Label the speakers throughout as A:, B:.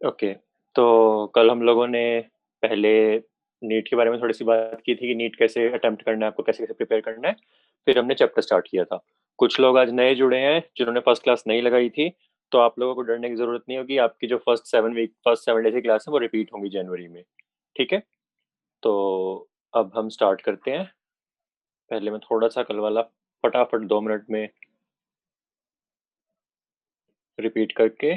A: Okay, तो कल हम लोगों ने पहले नीट के बारे में थोड़ी-सी बात की थी कि नीट कैसे अटेम्प्ट करना है, आपको कैसे-कैसे प्रिपेयर करना है। फिर हमने चैप्टर स्टार्ट किया था। कुछ लोग आज नए जुड़े हैं, जिन्होंने फर्स्ट क्लास नहीं लगाई थी, तो आप लोगों को डरने की ज़रूरत नहीं होगी। आपकी जो फर्स्ट 7 डेज़ की क्लास है, वो रिपीट होंगी जनवरी में, ठीक है? तो अब हम स्टार्ट करते हैं। पहले मैं थोड़ा-सा कल वाला फटाफट 2 मिनट में रिपीट करके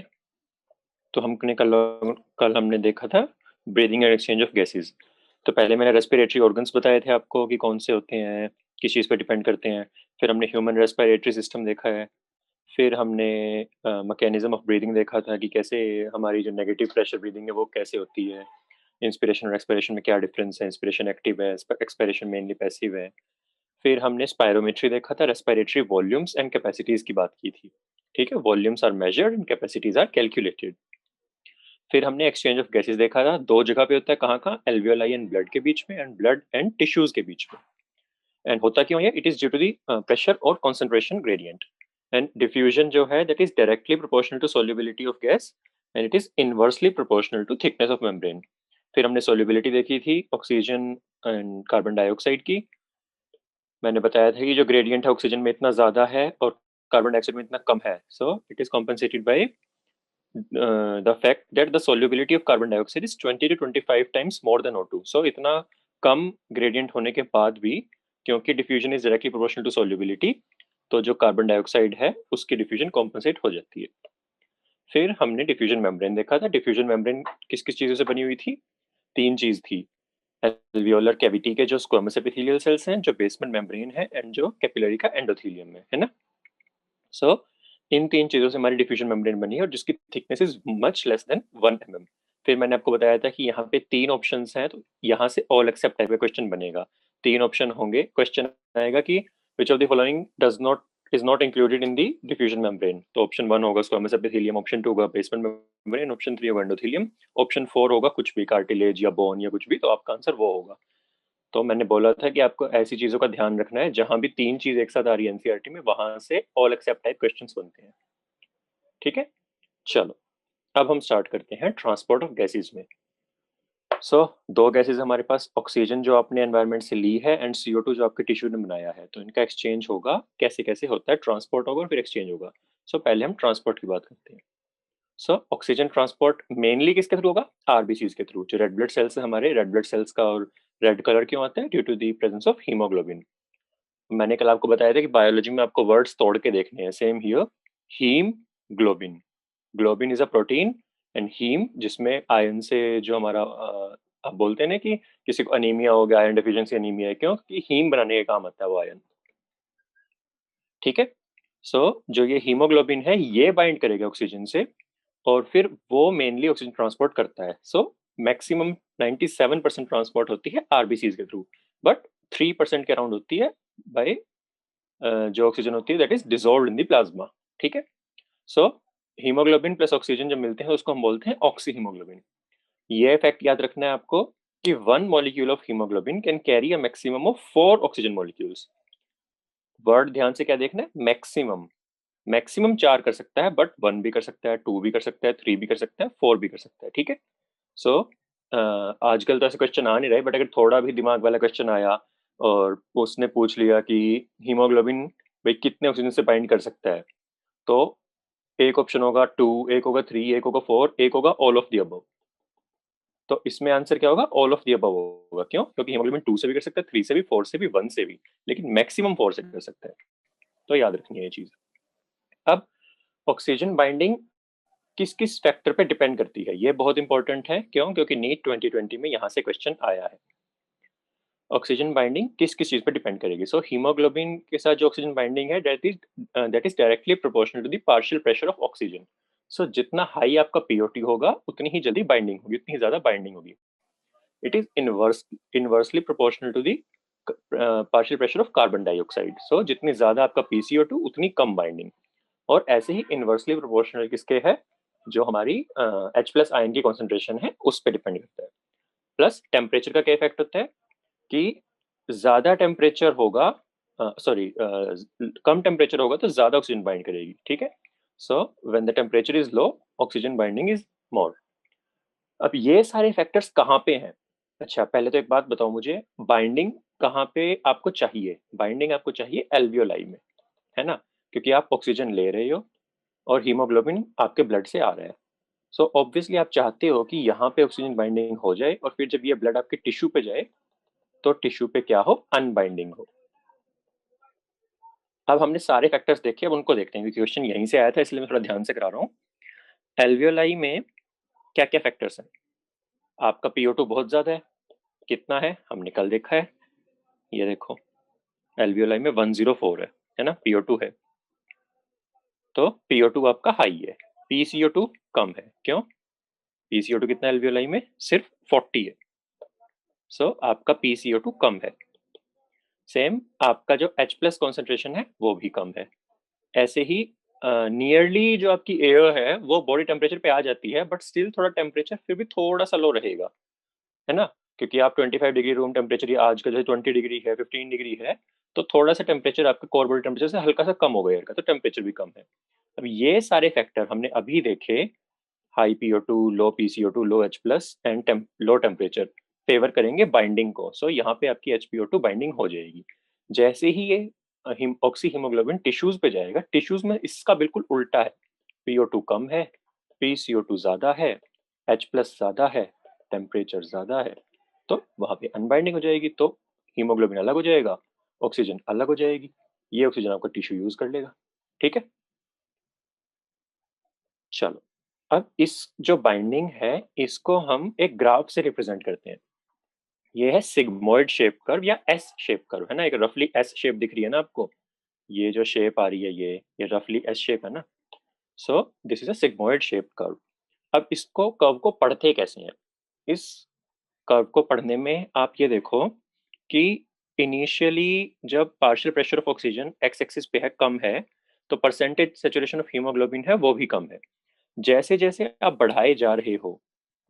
A: तो हमने कल हमने देखा था breathing and exchange of gases. तो पहले मैंने रेस्पिरेटरी ऑर्गन्स बताए थे आपको कि कौन से होते हैं, किस चीज़ पे डिपेंड करते हैं। फिर हमने ह्यूमन रेस्पिरेटरी सिस्टम देखा है। फिर हमने मैकेनिज्म ऑफ ब्रीदिंग देखा था कि कैसे हमारी जो नेगेटिव प्रेशर ब्रीदिंग है वो कैसे होती है। इंस्पिरेशन और एक्सपिरेशन में क्या डिफरेंस है, इंस्पिरेशन एक्टिव है, एक्सपिरेशन मेनली पैसिव है। फिर हमने स्पायरोमेट्री देखा था, रेस्पिरेटरी वॉल्यूम्स एंड कैपेसिटीज की बात की थी। ठीक है, volumes are measured and capacities are calculated. फिर हमने एक्सचेंज ऑफ गैसेस देखा था, दो जगह पे होता है, कहाँ कहाँ, एल्वियोलाई एंड ब्लड के बीच में एंड ब्लड एंड टिश्यूज के बीच में। एंड होता क्यों है, it is due to the pressure और कॉन्सेंट्रेशन ग्रेडियंट। एंड डिफ्यूजन जो है that is directly proportional to solubility of gas and it is inversely proportional to thickness of membrane. फिर हमने सोल्युबिलिटी देखी थी ऑक्सीजन एंड कार्बन डाइऑक्साइड की। मैंने बताया था कि जो ग्रेडियंट है ऑक्सीजन में इतना ज्यादा है और कार्बन डाइऑक्साइड में इतना कम है, so it is compensated by the fact that the solubility of carbon dioxide is 20 to 25 times more than O2. So इतना कम gradient होने के बाद भी, क्योंकि diffusion is directly proportional to solubility, तो जो कार्बन डाइऑक्साइड है उसकी डिफ्यूजन कॉम्पनसेट हो जाती है। फिर हमने डिफ्यूजन मेम्ब्रेन देखा था। डिफ्यूजन मेम्ब्रेन किस किस चीजों से बनी हुई थी? तीन चीज थी। एल्वियोलर कैविटी के जो स्क्वामस एपिथेलियल सेल्स हैं, जो बेसमेंट मेम्ब्रेन है एंड जो कैपिलरी का एंडोथेलियम है ना। सो इन तीन चीजों से हमारी डिफ्यूजन मेम्ब्रेन बनी है और जिसकी thickness is much less than 1 mm। फिर मैंने आपको बताया था कि यहाँ पे तीन ऑप्शंस हैं, तो यहाँ से ऑल एक्सेप्ट टाइप का क्वेश्चन बनेगा। तीन ऑप्शन होंगे, क्वेश्चन आएगा कि which of the following does not is not included in the diffusion membrane. तो ऑप्शन 1 होगा स्क्वामस एपिथेलियम, ऑप्शन 2 होगा बेसमेंट मेम्ब्रेन, ऑप्शन 3 होगा एंडोथेलियम, ऑप्शन 4 होगा कुछ भी, कार्टिलेज या बोन या कुछ भी। तो आपका आंसर वो होगा। तो मैंने बोला था कि आपको ऐसी चीजों का ध्यान रखना है, जहां भी तीन चीज एक साथ आ रही है एनसीईआरटी में, वहां से ऑल एक्सेप्ट टाइप क्वेश्चंस बनते हैं। ठीक है, चलो अब हम स्टार्ट करते हैं ट्रांसपोर्ट ऑफ गैसेस में। सो दो गैसेस हमारे पास, ऑक्सीजन जो आपने एनवायरनमेंट से ली है एंड CO2 जो आपके टिश्यू ने बनाया है। तो इनका एक्सचेंज होगा, कैसे कैसे होता है, ट्रांसपोर्ट होगा और फिर एक्सचेंज होगा। सो पहले हम ट्रांसपोर्ट की बात करते हैं। सो ऑक्सीजन ट्रांसपोर्ट मेनली किसके थ्रू होगा? आरबीसीज के थ्रू। जो रेड ब्लड सेल्स है हमारे, रेड ब्लड सेल्स का और रेड कलर क्यों आता है? Due to the presence of haemoglobin. मैंने कल आपको बताया था कि बायोलॉजी में आपको वर्ड्स तोड़ के देखने हैं। Same here, haem globin. Globin is a protein and haem जिसमें आयरन से जो हमारा आप बोलते हैं ना कि किसी को अनीमिया हो गया, आयरन डेफिशिएंसी अनीमिया है, क्यों कि हीम बनाने का काम आता है वो आयरन। ठीक है, सो जो ये हीमोग्लोबिन है ये बाइंड करेगा ऑक्सीजन से और फिर वो मेनली ऑक्सीजन ट्रांसपोर्ट करता है। सो मैक्सिमम 97% ट्रांसपोर्ट होती है आरबीसीज के थ्रू, बट 3% के अराउंड होती है बाय जो ऑक्सीजन होती है that is dissolve in the plasma. ठीक है, सो हीमोग्लोबिन प्लस ऑक्सीजन जब मिलते हैं उसको हम बोलते हैं ऑक्सी हीमोग्लोबिन। ये फैक्ट याद रखना है आपको कि one molecule of haemoglobin can carry a maximum of 4 oxygen molecules. Word ध्यान से क्या देखना है, मैक्सिमम। मैक्सिमम 4 कर सकता है, बट 1 भी कर सकता है, 2 भी कर सकता है, 3 भी कर सकता है, 4 भी कर सकता है। ठीक है, सो आजकल तो ऐसे क्वेश्चन आ नहीं रहे, बट अगर थोड़ा भी दिमाग वाला क्वेश्चन आया और उसने पूछ लिया कि हीमोग्लोबिन भाई कितने ऑक्सीजन से बाइंड कर सकता है, तो एक ऑप्शन होगा 2, एक होगा 3, एक होगा 4, एक होगा ऑल ऑफ द अबव। तो इसमें आंसर क्या होगा? ऑल ऑफ द अबव होगा। क्यों? क्योंकि हीमोग्लोबिन 2 से भी कर सकता है, 3 से भी, 4 से भी, 1 से भी, लेकिन मैक्सिमम 4 से कर सकता है। तो याद रखनी है ये चीज। अब ऑक्सीजन बाइंडिंग किस किस फैक्टर पे डिपेंड करती है, ये बहुत इंपॉर्टेंट है। क्यों? क्योंकि नीट 2020 में यहाँ से क्वेश्चन आया है। ऑक्सीजन बाइंडिंग किस किस चीज पे डिपेंड करेगी? सो हीमोग्लोबिन के साथ जो ऑक्सीजन बाइंडिंग है that is directly proportional to the partial pressure of oxygen. So जितना हाई आपका पीओटी होगा उतनी ही जल्दी बाइंडिंग होगी, उतनी ही ज्यादा बाइंडिंग होगी। It is inversely proportional to the partial pressure of carbon dioxide. So जितनी ज्यादा आपका PCO2 उतनी कम बाइंडिंग। और ऐसे ही इनवर्सली प्रोपोर्शनल किसके है? जो हमारी H+ आयन की कॉन्सेंट्रेशन है उस पर डिपेंड करता है। प्लस टेम्परेचर का क्या इफेक्ट होता है कि ज्यादा टेम्परेचर होगा सॉरी, कम टेम्परेचर होगा तो ज्यादा ऑक्सीजन बाइंड करेगी, ठीक है। So when the temperature is low, oxygen binding is more. अब ये सारे फैक्टर्स कहाँ पे हैं? अच्छा, पहले तो एक बात बताओ मुझे, बाइंडिंग कहाँ पे आपको चाहिए? बाइंडिंग आपको चाहिए एल्वियोलाई में, है ना, क्योंकि आप ऑक्सीजन ले रहे हो और हीमोग्लोबिन आपके ब्लड से आ रहा है। सो ऑब्वियसली आप चाहते हो कि यहाँ पे ऑक्सीजन बाइंडिंग हो जाए, और फिर जब ये ब्लड आपके टिश्यू पे जाए तो टिश्यू पे क्या हो? अनबाइंडिंग हो। अब हमने सारे फैक्टर्स देखे, अब उनको देखते हैं, क्योंकि क्वेश्चन यहीं से आया था, इसलिए मैं थोड़ा ध्यान से करा रहा हूँ। एल्वियोलाई में क्या क्या फैक्टर्स हैं? आपका PO2 बहुत ज्यादा है। कितना है? हमने कल देखा है, ये देखो, एल्वियोलाई में 104 है ना, PO2 है। तो PO2 आपका हाई है, PCO2 कम है। क्यों? PCO2 कितना एल्वियोलाई में? सिर्फ 40 है। सो आपका PCO2 कम है। सेम आपका जो H+ कॉन्सेंट्रेशन है वो भी कम है। ऐसे ही नियरली जो आपकी एयर है वो बॉडी टेम्परेचर पे आ जाती है, बट स्टिल थोड़ा टेम्परेचर फिर भी थोड़ा सा लो रहेगा, है ना, क्योंकि आप 25 डिग्री रूम टेम्परेचर, या आज का जैसे 20 डिग्री है, 15 डिग्री है, तो थोड़ा सा टेम्परेचर आपके कोर बॉडी टेम्परेचर से हल्का सा कम होगा एयर का, तो टेम्परेचर भी कम है। अब ये सारे फैक्टर हमने अभी देखे, high PO2, low PCO2, low H+ and low temperature, favour करेंगे बाइंडिंग को। सो यहाँ पे आपकी HPO2 बाइंडिंग हो जाएगी। जैसे ही ये ऑक्सी हीमोग्लोबिन टिश्यूज पे जाएगा, टिश्यूज में इसका बिल्कुल उल्टा है, PO2 कम है, PCO2 ज्यादा है, H+ ज्यादा है, टेम्परेचर ज्यादा है, तो वहां पे अनबाइंडिंग हो जाएगी, तो हीमोग्लोबिन अलग हो जाएगा, ऑक्सीजन अलग हो जाएगी, ये ऑक्सीजन आपका टिश्यू यूज कर लेगा, ठीक है। चलो, अब इस जो बाइंडिंग है इसको हम एक ग्राफ से रिप्रेजेंट करते हैं। ये है सिग्मोइड शेप कर्व या एस शेप कर्व, है ना, एक रफली एस शेप दिख रही है ना आपको, ये जो शेप आ रही है ये रफली एस शेप है ना। So this is a sigmoid shape curve. अब इसको कर्व को पढ़ते कैसे हैं? इस कर्व को पढ़ने में आप ये देखो कि इनिशियली जब partial pressure of oxygen x axis पे है, कम है, तो परसेंटेज सेचुरेशन ऑफ हीमोग्लोबिन है वो भी कम है। जैसे जैसे आप बढ़ाए जा रहे हो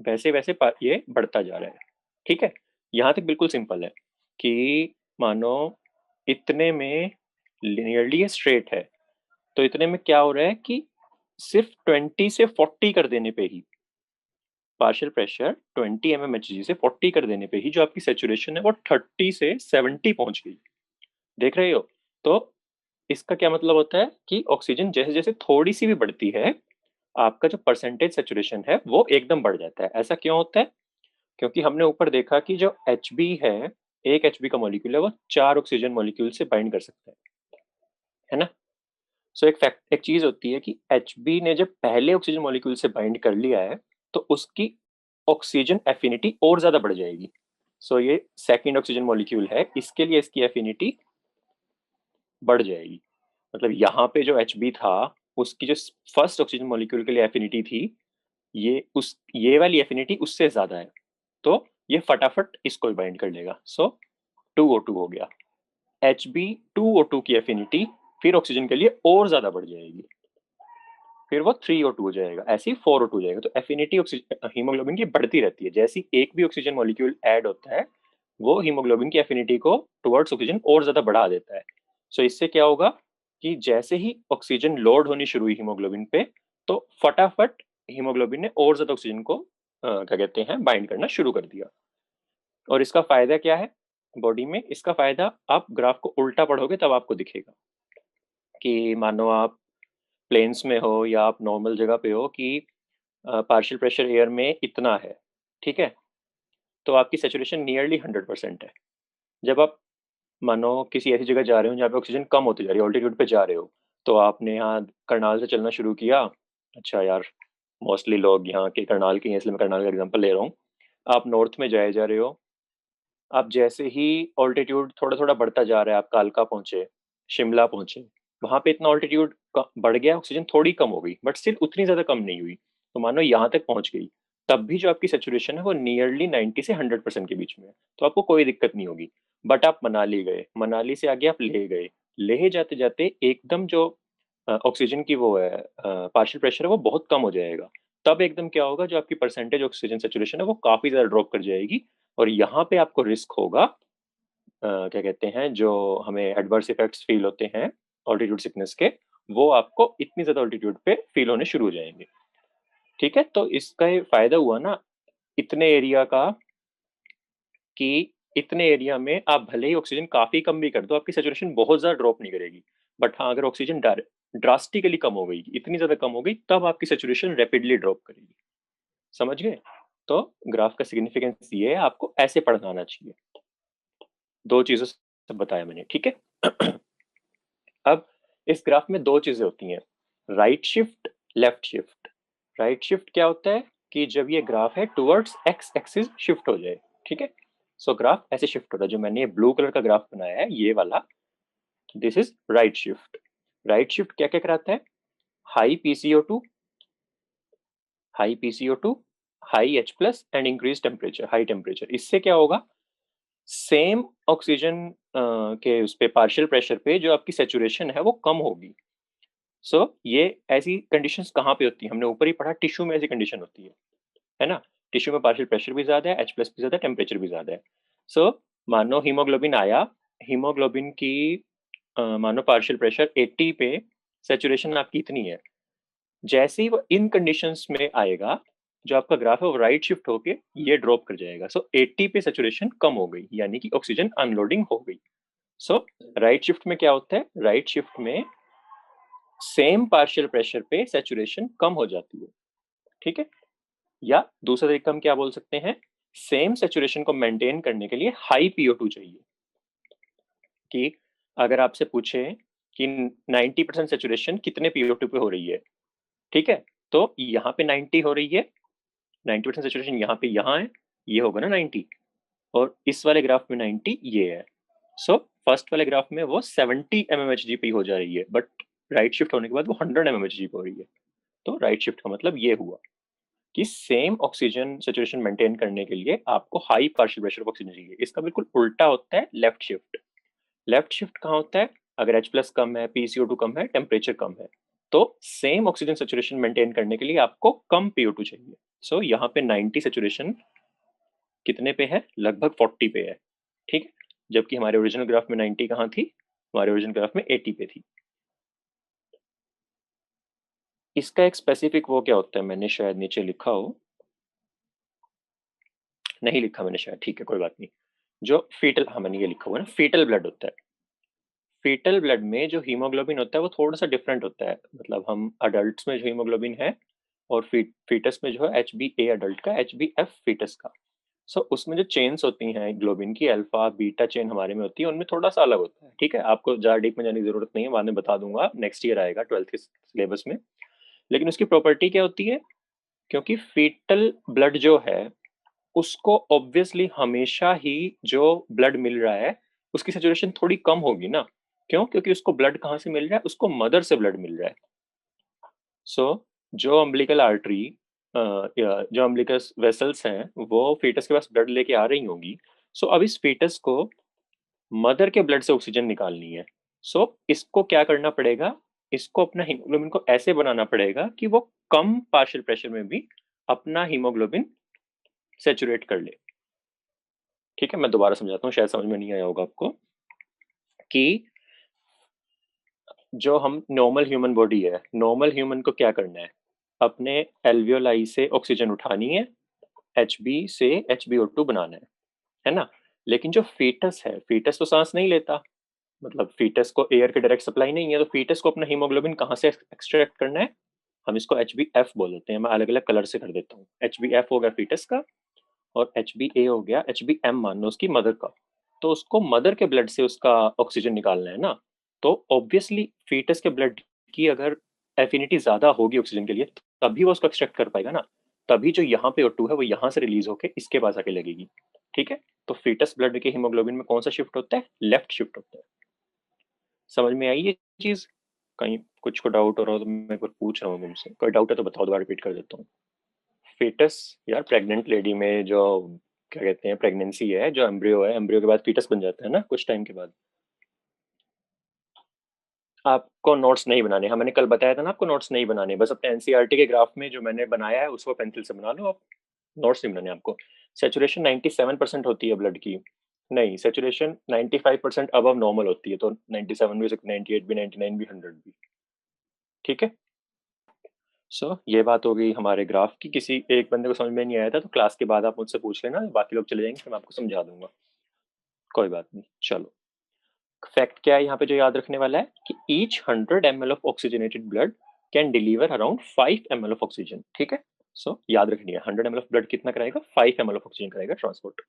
A: वैसे वैसे ये बढ़ता जा रहा है, ठीक है। यहाँ तक बिल्कुल सिंपल है कि मानो इतने में लिनियरली स्ट्रेट है, तो इतने में क्या हो रहा है कि सिर्फ 20 से 40 कर देने पे ही, पार्शियल प्रेशर 20 mmHg से 40 कर देने पे ही जो आपकी सेचुरेशन है वो 30 से 70 पहुंच गई। देख रहे हो? तो इसका क्या मतलब होता है कि ऑक्सीजन जैसे जैसे थोड़ी सी भी बढ़ती है, आपका जो परसेंटेज सेचुरेशन है वो एकदम बढ़ जाता है। ऐसा क्यों होता है? क्योंकि हमने ऊपर देखा कि जो Hb है, एक Hb का मॉलिक्यूल है वो 4 ऑक्सीजन मॉलिक्यूल से बाइंड कर सकता है ना। सो एक चीज होती है कि Hb ने जब पहले ऑक्सीजन मॉलिक्यूल से बाइंड कर लिया है, तो उसकी ऑक्सीजन एफिनिटी और ज्यादा बढ़ जाएगी। सो ये सेकंड ऑक्सीजन मॉलिक्यूल है, इसके लिए इसकी एफिनिटी बढ़ जाएगी। मतलब यहाँ पे जो Hb था, उसकी जो फर्स्ट ऑक्सीजन मॉलिक्यूल के लिए एफिनिटी थी, ये वाली एफिनिटी उससे ज्यादा है, तो ये फटाफट इसको भी बाइंड कर लेगा। सो 2O2 हो गया। Hb 2O2 की एफिनिटी फिर ऑक्सीजन के लिए और ज्यादा बढ़ जाएगी, फिर वो 3O2 हो जाएगा, ऐसे ही 4O2 हो जाएगा। तो एफिनिटी हीमोग्लोबिन की बढ़ती रहती है, जैसे एक भी ऑक्सीजन मॉलिक्यूल ऐड होता है वो हीमोग्लोबिन की एफिनिटी को टुवर्ड्स ऑक्सीजन और ज्यादा बढ़ा देता है। सो इससे क्या होगा कि जैसे ही ऑक्सीजन लोड होनी शुरू हुई हीमोग्लोबिन पे, तो फटाफट हीमोग्लोबिन ने और ज्यादा ऑक्सीजन को क्या कहते हैं, बाइंड करना शुरू कर दिया। और इसका फायदा क्या है बॉडी में? इसका फायदा आप ग्राफ को उल्टा पढ़ोगे तब आपको दिखेगा कि मानो आप प्लेन्स में हो या आप नॉर्मल जगह पे हो कि पार्शियल प्रेशर एयर में इतना है, ठीक है, तो आपकी सेचुरेशन नियरली 100% है। जब आप मानो किसी ऐसी जगह जा रहे हो जहाँ पे ऑक्सीजन कम होती जा रही है, ऑल्टीट्यूड पे जा रहे हो, तो आपने यहाँ करनाल से चलना शुरू किया। अच्छा यार, मोस्टली लोग यहाँ के करनाल के हैं, इसलिए मैं करनाल का एग्जांपल ले रहा हूँ। आप नॉर्थ में जाए जा रहे हो, आप जैसे ही ऑल्टीट्यूड थोड़ा थोड़ा बढ़ता जा रहा है, आप कालका पहुंचे, शिमला पहुंचे, वहां पे इतना ऑल्टीट्यूड बढ़ गया, ऑक्सीजन थोड़ी कम हो गई, बट स्टिल उतनी ज्यादा कम नहीं हुई। तो मानो यहाँ तक पहुंच गई, तब भी जो आपकी सेचुरेशन है वो नियरली 90 से 100% के बीच में है, तो आपको कोई दिक्कत नहीं होगी। बट आप मनाली गए, मनाली से आगे आप लेह गए, लेह जाते जाते एकदम जो ऑक्सीजन की वो है, पार्शियल प्रेशर है वो बहुत कम हो जाएगा। तब एकदम क्या होगा, जो आपकी परसेंटेज ऑक्सीजन सेचुरेशन है वो काफी ज्यादा ड्रॉप कर जाएगी, और यहाँ पे आपको रिस्क होगा क्या कहते हैं, जो हमें एडवर्स इफेक्ट्स फील होते हैं ऑल्टीट्यूड सिकनेस के, वो आपको इतनी ज्यादा ऑल्टीट्यूड पे फील होने शुरू हो जाएंगे। ठीक है, तो इसका ये फायदा हुआ ना इतने एरिया का, कि इतने एरिया में आप भले ही ऑक्सीजन काफी कम भी कर दो, आपकी सेचुरेशन बहुत ज्यादा ड्रॉप नहीं करेगी। बट हाँ, अगर ऑक्सीजन ड्रास्टिकली कम हो गई, इतनी ज्यादा कम हो गई, तब आपकी सेचुरेशन रैपिडली ड्रॉप करेगी। समझ गए? तो ग्राफ का सिग्निफिकेंस ये है, आपको ऐसे पढ़ना आना चाहिए। दो चीजों से बताया मैंने, ठीक है। अब इस ग्राफ में दो चीजें होती हैं, right shift, left shift. Right shift क्या होता है कि जब ये ग्राफ है टुवर्ड्स एक्स एक्सिस शिफ्ट हो जाए, ठीक है। सो ग्राफ ऐसे शिफ्ट होता है, जो मैंने ये ब्लू कलर का ग्राफ बनाया है ये वाला, this is right shift. Right shift क्या क्या कराता है? High PCO2, high PCO2, high H plus and increase temperature, high temperature. इससे क्या होगा, सेम ऑक्सीजन के उस पे पार्शियल प्रेशर पे जो आपकी सेचुरेशन है वो कम होगी। सो ये ऐसी कंडीशंस कहाँ पे होती है? हमने ऊपर ही पढ़ा, टिश्यू में ऐसी कंडीशन होती है ना। टिश्यू में पार्शियल प्रेशर भी ज्यादा है, एच प्लस भी ज्यादा है, टेम्परेचर भी ज्यादा है। सो मानो हीमोग्लोबिन आया, हीमोग्लोबिन की मानो पार्शियल प्रेशर 80 पे, सेचुरेशन आपकी इतनी है। जैसे ही वो इन कंडीशंस में आएगा, जो आपका ग्राफ है वो राइट शिफ्ट होके ये ड्रॉप कर जाएगा। सो 80 पे सेचुरेशन कम हो गई, यानी कि ऑक्सीजन अनलोडिंग हो गई। सो राइट शिफ्ट में क्या होता है? राइट शिफ्ट में सेम पार्शियल प्रेशर पे सेचुरेशन कम हो जाती है, ठीक है। या दूसरा तरीका हम क्या बोल सकते हैं, सेम सेचुरेशन को मेंटेन करने के लिए हाई पीओ2 चाहिए। कि अगर आपसे पूछे कि 90% सेचुरेशन कितने पीओ2 पे हो रही है, ठीक है, तो यहाँ पे 90 हो रही है, 90% सेचुरेशन यहाँ पे, यहाँ है, ये होगा ना 90, और इस वाले ग्राफ में 90 ये है। सो फर्स्ट वाले ग्राफ में वो 70 mmHg पे हो जा रही है, बट राइट शिफ्ट होने के बाद वो 100 mmHg पे हो रही है। तो राइट शिफ्ट का मतलब ये हुआ कि सेम ऑक्सीजन सेचुरेशन मेंटेन करने के लिए आपको high partial pressure of oxygen चाहिए। इसका बिल्कुल उल्टा होता है लेफ्ट शिफ्ट। लेफ्ट शिफ्ट कहाँ होता है? अगर H प्लस कम है, PCO2 कम है, टेम्परेचर कम है, तो सेम ऑक्सीजन सेचुरेशन मेंटेन करने के लिए आपको कम PO2 चाहिए। सो यहाँ पे 90 सेचुरेशन कितने पे है? लगभग 40 पे है, ठीक है। जबकि हमारे ओरिजिनल ग्राफ में 90 कहाँ थी? हमारे ओरिजिनल ग्राफ में 80 पे थी। इसका एक स्पेसिफिक वो क्या होता है, मैंने शायद नीचे लिखा हो, नहीं लिखा मैंने शायद, ठीक है कोई बात नहीं। जो फीटल, हाँ मैंने ये लिखा हुआ है ना, फीटल ब्लड होता है। फीटल ब्लड में जो हीमोग्लोबिन होता है वो थोड़ा सा डिफरेंट होता है। मतलब हम अडल्ट में जो हीमोग्लोबिन है, और फीटस में जो है HbA अडल्ट का, HbF फीटस का। सो उसमें जो चेन्स होती हैं ग्लोबिन की, अल्फा बीटा चेन हमारे में होती है, उनमें थोड़ा सा अलग होता है, ठीक है। आपको ज़्यादा डीप में जाने की जरूरत नहीं है, बाद में बता दूंगा, नेक्स्ट ईयर आएगा 12th के सिलेबस में। लेकिन उसकी प्रॉपर्टी क्या होती है? क्योंकि फीटल ब्लड जो है उसको ऑब्वियसली हमेशा ही जो ब्लड मिल रहा है उसकी सेचुरेशन थोड़ी कम होगी ना। क्यों? क्योंकि उसको ब्लड कहाँ से मिल रहा है? उसको मदर से ब्लड मिल रहा है। सो जो अम्बिलिकल आर्टरी, जो अम्बिलिकस वेसल्स हैं, वो फीटस के पास ब्लड लेके आ रही होंगी। सो अब इस फीटस को मदर के ब्लड से ऑक्सीजन निकालनी है। सो इसको क्या करना पड़ेगा? इसको अपना हीमोग्लोबिन को ऐसे बनाना पड़ेगा कि वो कम पार्शियल प्रेशर में भी अपना हीमोग्लोबिन सेचुरेट कर ले। ठीक है, मैं दोबारा समझाता हूँ, शायद समझ में नहीं आया होगा आपको। कि जो हम नॉर्मल ह्यूमन बॉडी है, नॉर्मल ह्यूमन को क्या करना है? अपने एल्वियोलाई से ऑक्सीजन उठानी है, HB से HBO2 बनाना है ना। लेकिन जो फीटस है, फीटस तो सांस नहीं लेता, मतलब फीटस को एयर की डायरेक्ट सप्लाई नहीं है, तो फीटस को अपना हीमोग्लोबिन कहाँ से एक्सट्रैक्ट करना है? हम इसको HbF बोल देते हैं, मैं अलग अलग कलर से कर देता हूँ। HbF हो गया फीटस का, और HbA हो गया, HbM मान लो उसकी मदर का। तो उसको मदर के ब्लड से उसका ऑक्सीजन निकालना है ना। तो ऑब्वियसली फीटस के ब्लड की अगर एफिनिटी ज्यादा होगी ऑक्सीजन के लिए, तभी वो उसको एक्सट्रैक्ट कर पाएगा ना। तभी जो यहाँ पे O2 है वो यहाँ से रिलीज होकर इसके पास आके लगेगी, ठीक है। तो फीटस ब्लड के हीमोग्लोबिन में कौन सा शिफ्ट होता है? लेफ्ट शिफ्ट होता है। समझ में आई ये चीज? कहीं कुछ को डाउट हो रहा हो तो मैं कुछ पूछ रहा हूँ तुमसे, कोई डाउट है तो बताओ, दोबारा रिपीट कर देता हूँ। फीटस, यार प्रेग्नेंट लेडी में जो क्या कहते हैं प्रेगनेंसी है, जो एम्ब्रियो है, एम्ब्रियो के बाद फीटस बन जाता है ना कुछ टाइम के बाद। आपको नोट्स नहीं बनाने, हाँ मैंने कल बताया था ना आपको नोट्स नहीं बनाने, बस अपने एनसीईआरटी के ग्राफ में जो मैंने बनाया है उसको पेंसिल से बना लो आप, नोट्स नहीं बनाने आपको। सेचुरेशन 97% होती है ब्लड की, नहीं, सैचुरेशन 95% अबव नॉर्मल होती है, तो 97 भी 98 भी 99 भी 100 भी। ठीक है। ये बात हो गई हमारे ग्राफ की। किसी एक बंदे को समझ में नहीं आया था तो क्लास के बाद आप मुझसे पूछ लेना, बाकी लोग चले जाएंगे फिर मैं आपको समझा दूंगा। कोई बात नहीं, चलो। फैक्ट क्या है यहाँ पे जो याद रखने वाला है कि each 100 ml of oxygenated blood can deliver around 5 ml of oxygen. ठीक है। याद रखनी है 100 ml ऑफ ब्लड कितना कराएगा, 5 ml ऑफ ऑक्सीजन कराएगा ट्रांसपोर्ट।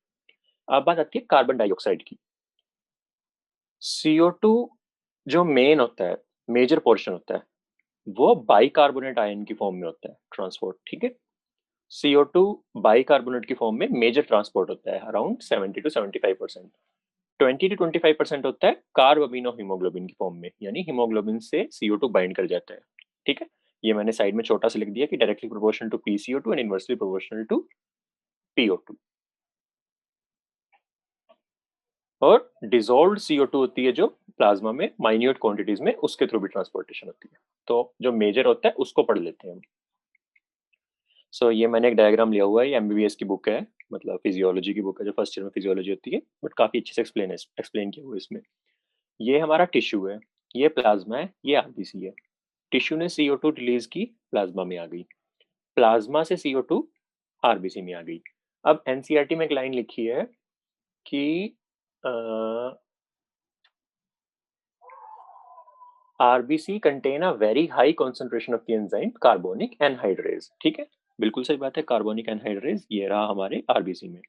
A: अब बात आती है कार्बन डाइऑक्साइड की। CO2 जो मेन होता है, मेजर पोर्शन होता है, वो बाइकार्बोनेट आयन की फॉर्म में होता है ट्रांसपोर्ट। ठीक है। CO2 बाइकार्बोनेट की फॉर्म में मेजर ट्रांसपोर्ट होता है अराउंड 70 to 75%। 20 to 25% होता है कार्ब अमीनो हीमोग्लोबिन की फॉर्म में, यानी हीमोग्लोबिन से CO2 बाइंड कर जाता है। ठीक है। ये मैंने साइड में छोटा सा लिख दिया कि directly proportional to PCO2 and inversely proportional to PO2। और डिजोल्व CO2 होती है जो प्लाज्मा में माइन्यूट क्वांटिटीज में, उसके थ्रू भी ट्रांसपोर्टेशन होती है। तो जो मेजर होता है उसको पढ़ लेते हैं हम। ये मैंने एक डायग्राम लिया हुआ है, ये MBBS की बुक है, मतलब फिजियोलॉजी की बुक है, जो फर्स्ट ईयर में फिजियोलॉजी होती है, बट काफी अच्छे से एक्सप्लेन किया हुआ है इसमें। ये हमारा टिश्यू है, ये प्लाज्मा है, ये RBC है। टिश्यू ने CO2 रिलीज की, प्लाज्मा में आ गई। प्लाज्मा से CO2 RBC में आ गई। अब NCERT में एक लाइन लिखी है कि RBC contain a very high concentration of the enzyme carbonic anhydrase। ठीक है, बिल्कुल सही बात है, कार्बोनिक एनहाइड्रेज ये रहा हमारे RBC में।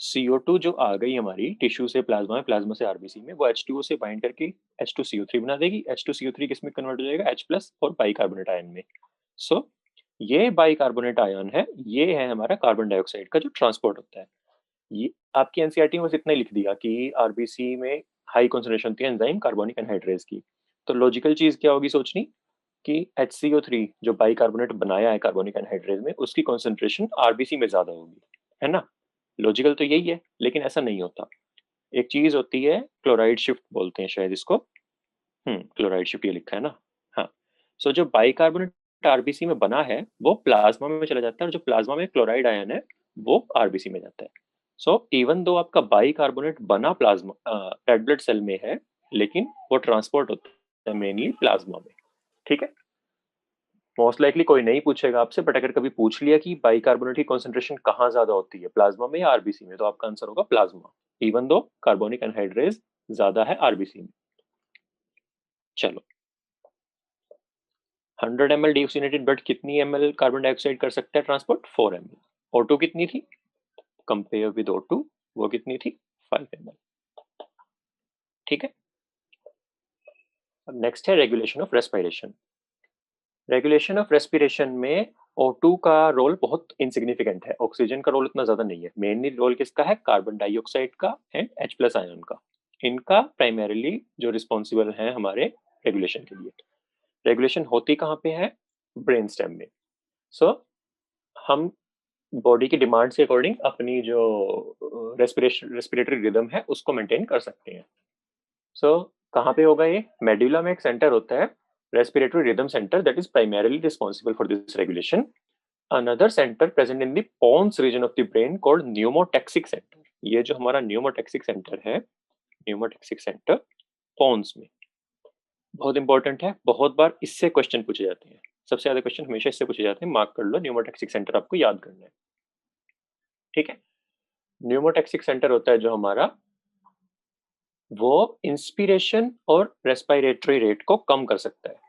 A: CO2 जो आ गई हमारी टिश्यू से प्लाज्मा में, प्लाज्मा से RBC में, वो H2O से बाइंड करके H2CO3 बना देगी। H2CO3 किस में कन्वर्ट हो जाएगा, H+ और बाइकार्बोनेट आयन में। ये बाइकार्बोनेट आयन है, ये है हमारा कार्बन डाइऑक्साइड का जो ट्रांसपोर्ट होता है। ये आपकी एनसीईआरटी में बस इतना ही लिख दिया कि आरबीसी में हाई कॉन्सेंट्रेशन होती है एंजाइम कार्बोनिक एनहाइड्रेज की। तो लॉजिकल चीज क्या होगी सोचनी कि HCO3 जो बाइकार्बोनेट बनाया है कार्बोनिक एनहाइड्रेज में, उसकी कॉन्सेंट्रेशन आरबीसी में ज्यादा होगी, है ना। लॉजिकल तो यही है, लेकिन ऐसा नहीं होता। एक चीज होती है क्लोराइड शिफ्ट बोलते हैं शायद इसको। क्लोराइड शिफ्ट ये लिखा है ना। हाँ। जो बाइकार्बोनेट आरबीसी में बना है वो प्लाज्मा में चला जाता है, और जो प्लाज्मा में क्लोराइड आयन है वो आरबीसी में जाता है। इवन दो आपका बाइकार्बोनेट बना प्लाज्मा रेड ब्लड सेल में है, लेकिन वो ट्रांसपोर्ट होता है मेनली प्लाज्मा में। ठीक है। मोस्ट लाइकली कोई नहीं पूछेगा आपसे, बट अगर कभी पूछ लिया कि बाइकार्बोनेट की कॉन्सेंट्रेशन कहाँ ज्यादा होती है, प्लाज्मा में या आरबीसी में, तो आपका आंसर होगा plasma, even though carbonic anhydrase ज्यादा है आरबीसी में। चलो, 100 ml डीऑक्सीनेटेड ब्लड कितनी ml कार्बन डाइऑक्साइड कर सकता है ट्रांसपोर्ट, 4 ml। O2 कितनी थी, कंपेयर विद O2, वो कितनी थी, 5 ml। ठीक है। अब नेक्स्ट है regulation of respiration. Regulation of respiration में O2 का रोल बहुत इनसिग्निफिकेंट है, ऑक्सीजन का रोल इतना ज्यादा नहीं है। मेनली रोल किसका है, कार्बन डाइऑक्साइड का एंड H+ आयन का। इनका प्राइमरीली जो रिस्पॉन्सिबल है हमारे रेगुलेशन के लिए। रेगुलेशन होती कहाँ पे है, ब्रेन स्टेम में। सो हम बॉडी की डिमांड से अकॉर्डिंग अपनी जो रेस्पिरेटरी रिदम है उसको मेंटेन कर सकते हैं। कहाँ पे होगा ये, मेडुला में एक सेंटर होता है, respiratory rhythm centre, that is primarily responsible for this regulation. Another centre present in the pons region of the brain called pneumotaxic centre. ये जो हमारा न्यूमोटैक्सिक सेंटर है, न्यूमोटैक्सिक सेंटर पोन्स में, बहुत इंपॉर्टेंट है, बहुत बार इससे क्वेश्चन पूछे जाते हैं। सबसे ज्यादा क्वेश्चन हमेशा इससे पूछे जाते हैं, मार्क कर लो, न्यूमोटैक्सिक सेंटर आपको याद करना है। ठीक है। न्यूमोटैक्सिक सेंटर होता है जो हमारा, वो इंस्पिरेशन और रेस्पिरेटरी रेट को कम कर सकता है।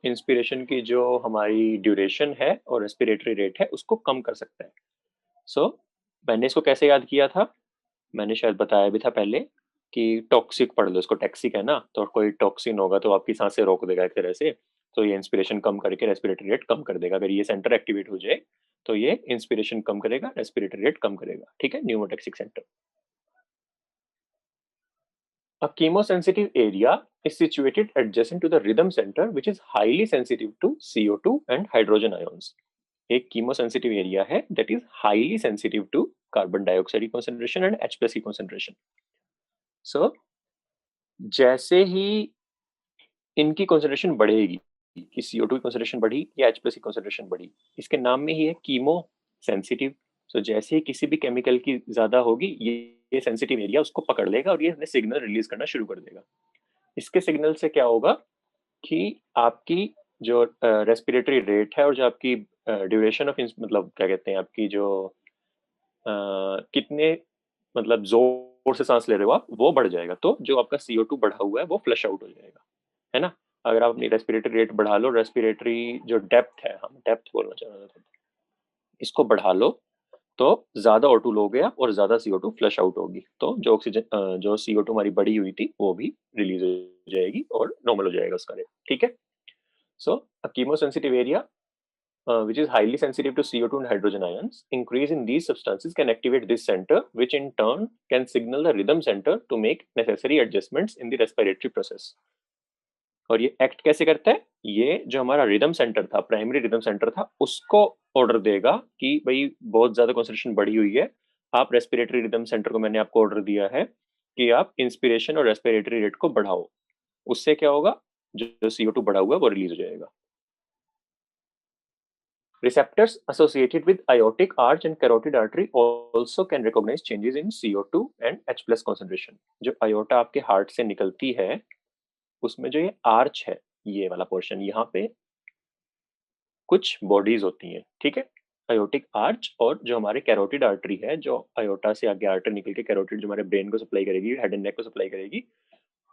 A: इंस्पिरेशन की जो हमारी ड्यूरेशन है और रेस्पिरेटरी रेट है उसको कम कर सकता है। मैंने इसको कैसे याद किया था, मैंने शायद बताया भी था पहले कि टॉक्सिक पढ़ लो इसको, टैक्सिक है ना, तो कोई टॉक्सिन होगा तो आपकी सांसें रोक देगा एक तरह से। ये इंस्पिरेशन कम करके रेस्पिरेटरी रेट कम कर देगा। अगर ये सेंटर एक्टिवेट हो जाए तो ये इंस्पिरेशन कम करेगा, रेस्पिरेटरी रेट कम करेगा। ठीक है, pneumotaxic centre. A chemosensitive area is situated adjacent to the rhythm center, which is highly sensitive to CO2 and hydrogen ions. एक कीमोसेंसिटिव एरिया है that is highly sensitive to carbon dioxide की concentration and H+ की concentration. जैसे ही इनकी concentration बढ़ेगी, कि CO2 की कॉन्सेंट्रेशन बढ़ी या H+ की कॉन्सेंट्रेशन बढ़ी, इसके नाम में ही है कीमो सेंसिटिव। जैसे ही किसी भी केमिकल की ज्यादा होगी, ये ये सेंसिटिव एरिया उसको पकड़ लेगा और ये अपने सिग्नल रिलीज करना शुरू कर देगा। इसके सिग्नल से क्या होगा कि आपकी जो रेस्पिरेटरी रेट है और जो आपकी ड्यूरेशन ऑफ मतलब क्या कहते हैं आपकी जो कितने मतलब जोर से सांस ले रहे हो आप वो बढ़ जाएगा, तो जो आपका CO2 बढ़ा हुआ है वो फ्लश आउट हो जाएगा, है ना। अगर आप अपनी रेस्पिरेटरी रेट बढ़ा लो, रेस्पिरेटरी जो डेप्थ है, हम डेप्थ बोलना चाह रहे थे, इसको बढ़ा लो तो ज्यादा O2 लोगे आप और ज्यादा CO2 फ्लश आउट होगी, तो जो ऑक्सीजन जो CO2 हमारी बढ़ी हुई थी वो भी रिलीज हो जाएगी और नॉर्मल हो जाएगा उसका रेट, ठीक है। So a chemosensitive area which is highly sensitive to CO2 and hydrogen ions, increase in these substances can activate this center, which in turn can signal the rhythm center to make necessary adjustments in the respiratory process. और ये act कैसे करता है, ये जो हमारा rhythm centre था, primary rhythm centre था, उसको ऑर्डर देगा कि भाई बहुत ज्यादा कॉन्सेंट्रेशन बढ़ी हुई है, आप रेस्पिरेटरी रिदम सेंटर को मैंने आपको ऑर्डर दिया है कि आप इंस्पिरेशन और रेस्पिरेटरी रेट को बढ़ाओ। उससे क्या होगा, जो CO2 बढ़ा हुआ है वो रिलीज हो जाएगा। Receptors associated with aortic arch and carotid artery also can recognize changes in CO2 and H plus concentration. जो aorta आपके हार्ट से निकलती है उसमें जो ये आर्च है, ये वाला पोर्शन, यहाँ पे कुछ बॉडीज होती हैं, ठीक है। अयोटिक आर्च और जो हमारे कैरोटिड आर्टरी है, जो अयोटा से आगे आर्टरी निकल के कैरोटिड जो हमारे ब्रेन को सप्लाई करेगी, हेड एंड नेक को सप्लाई करेगी,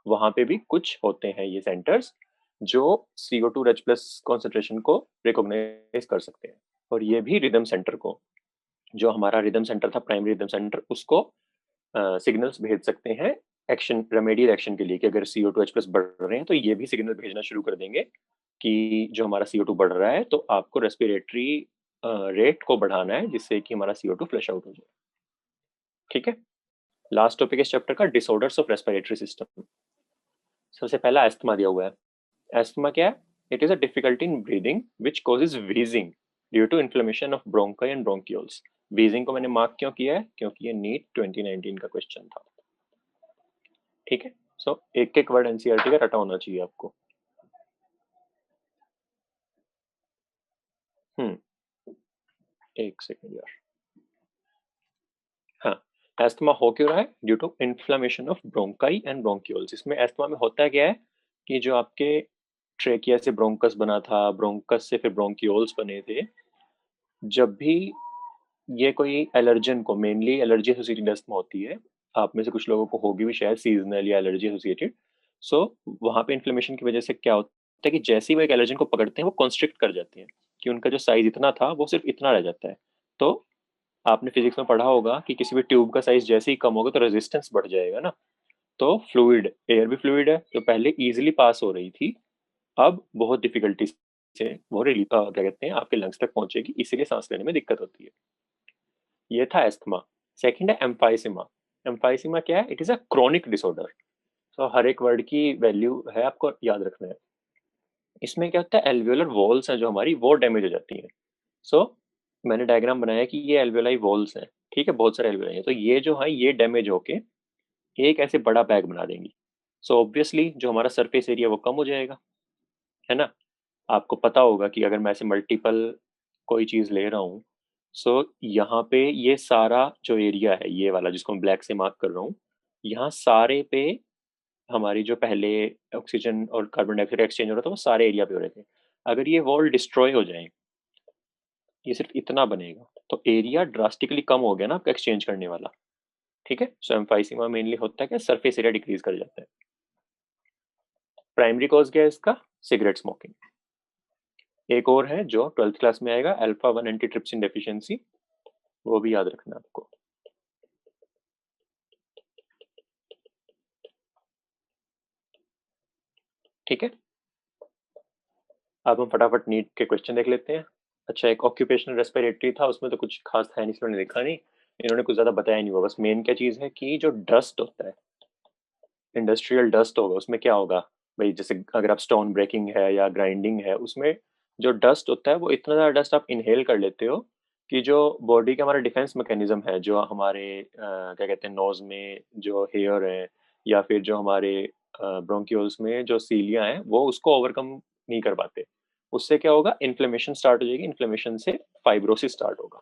A: वहां पे भी कुछ होते हैं ये सेंटर्स जो CO2 H प्लस कॉन्सेंट्रेशन को रिकॉग्नाइज कर सकते हैं। और ये भी रिदम सेंटर को, जो हमारा रिदम सेंटर था, प्राइमरी रिदम सेंटर, उसको सिग्नल्स भेज सकते हैं एक्शन, रेमेडियल एक्शन के लिए, कि अगर CO2 H प्लस बढ़ रहे हैं तो ये भी सिग्नल भेजना शुरू कर देंगे कि जो हमारा CO2 बढ़ रहा है तो आपको रेस्पिरेटरी रेट को बढ़ाना है जिससे कि हमारा CO2 फ्लश आउट हो जाए, ठीक है। लास्ट टॉपिक इस चैप्टर का डिसऑर्डर्स ऑफ रेस्पिरेटरी सिस्टम। सबसे पहला एस्थमा दिया हुआ है। एस्थमा क्या है? It is a difficulty in breathing which causes wheezing due to inflammation of bronchi and bronchioles. Wheezing को मैंने मार्क क्यों किया है? क्योंकि ये नीट 2019 का क्वेश्चन था, ठीक है। सो एक एक वर्ड एनसीईआरटी का रटा होना चाहिए आपको। एक सेकेंड यार। हाँ, एस्थमा हो क्यों रहा है? Due to inflammation of bronchi and bronchioles. इसमें एस्थमा में होता क्या है कि जो आपके ट्रेकिया से ब्रोंकस बना था, ब्रोंकस से फिर ब्रोंक्यूल्स बने थे, जब भी ये कोई एलर्जन को, मेनली एलर्जी एसोसिएटेड अस्थमा होती है, आप में से कुछ लोगों को होगी भी शायद, सीजनल या एलर्जी एसोसिएटेड। सो वहाँ पे इन्फ्लेमेशन की वजह से क्या होता है कि जैसे ही वो एक एलर्जन को पकड़ते हैं वो कॉन्स्ट्रिक्ट कर जाते हैं, कि उनका जो साइज इतना था वो सिर्फ इतना रह जाता है। तो आपने फिजिक्स में पढ़ा होगा कि किसी भी ट्यूब का साइज जैसे ही कम होगा तो रेजिस्टेंस बढ़ जाएगा ना। तो फ्लूइड, एयर भी फ्लूइड है, जो पहले इजीली पास हो रही थी अब बहुत डिफिकल्टी से वो क्या कहते हैं आपके लंग्स तक पहुंचेगी, इसीलिए सांस लेने में दिक्कत होती है। ये था एस्थमा। सेकंड है एम्फाइसीमा। एम्फाइसीमा क्या है? It is a chronic disorder. तो हर एक वर्ड की वैल्यू है, आपको याद रखना है। इसमें क्या होता है, एल्वियोलर वॉल्स हैं जो हमारी, वो डैमेज हो जाती हैं। सो मैंने डायग्राम बनाया कि ये एल्वियोलाई वॉल्स हैं, ठीक है, बहुत सारे एल्वियोलाई हैं, तो ये जो है ये डैमेज होके एक ऐसे बड़ा बैग बना देंगी। सो ऑब्वियसली जो हमारा सरफेस एरिया वो कम हो जाएगा, है ना। आपको पता होगा कि अगर मैं ऐसे मल्टीपल कोई चीज ले रहा हूँ, सो यहाँ पे ये सारा जो एरिया है, ये वाला जिसको मैं ब्लैक से मार्क कर रहा हूँ, यहाँ सारे पे हमारी जो पहले ऑक्सीजन और कार्बन डाइऑक्साइड एक्सचेंज हो रहा था वो सारे एरिया पे हो रहे थे। अगर ये वॉल डिस्ट्रॉय हो जाए, ये सिर्फ इतना बनेगा, तो एरिया ड्रास्टिकली कम हो गया ना आपका एक्सचेंज करने वाला, ठीक है। सो एम्फाइसीमा मेनली होता है कि सरफेस एरिया डिक्रीज कर जाता है। प्राइमरी कॉज क्या है इसका? Cigarette smoking. एक और है जो 12th क्लास में आएगा, अल्फा 1 एंटीट्रिप्सिन डेफिशिएंसी, वो भी याद रखना आपको, ठीक है। अब हम फटाफट नीट के क्वेश्चन देख लेते हैं। अच्छा, एक ऑक्यूपेशनल रेस्पिरेटरी था, उसमें तो कुछ खास था नहीं, इसलिए लिखा नहीं, इन्होंने कुछ ज्यादा बताया नहीं हुआ। बस मेन क्या चीज है कि जो डस्ट होता है, इंडस्ट्रियल डस्ट होगा, उसमें क्या होगा भाई, जैसे अगर आप स्टोन ब्रेकिंग है या ग्राइंडिंग है, उसमें जो डस्ट होता है वो इतना ज्यादा डस्ट आप इनहेल कर लेते हो कि जो बॉडी का हमारा डिफेंस मैकेनिज्म है, जो हमारे क्या कहते हैं नोज में जो हेयर है या फिर जो हमारे ब्रोंक्यूल्स में जो सीलियां हैं, वो उसको ओवरकम नहीं कर पाते। उससे क्या होगा, इन्फ्लेमेशन स्टार्ट हो जाएगी, इन्फ्लेमेशन से फाइब्रोसिस स्टार्ट होगा।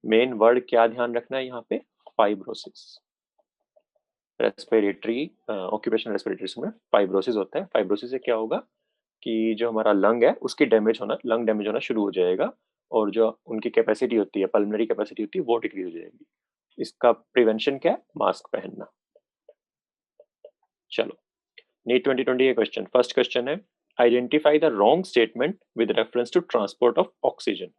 A: मेन वर्ड क्या ध्यान रखना है यहाँ पे? फाइब्रोसिस। रेस्पिरेटरी ऑक्यूपेशनल रेस्पिरेटरी में फाइब्रोसिस होता है। फाइब्रोसिस से क्या होगा कि जो हमारा लंग है उसकी लंग डैमेज होना शुरू हो जाएगा, और जो उनकी कैपेसिटी होती है, पल्मोनरी कैपेसिटी होती है, वो डिक्रीज हो जाएगी। इसका प्रिवेंशन क्या है? मास्क पहनना। चलो, नीट 2020 क्वेश्चन, फर्स्ट क्वेश्चन है, identify the wrong statement with reference to transport of oxygen.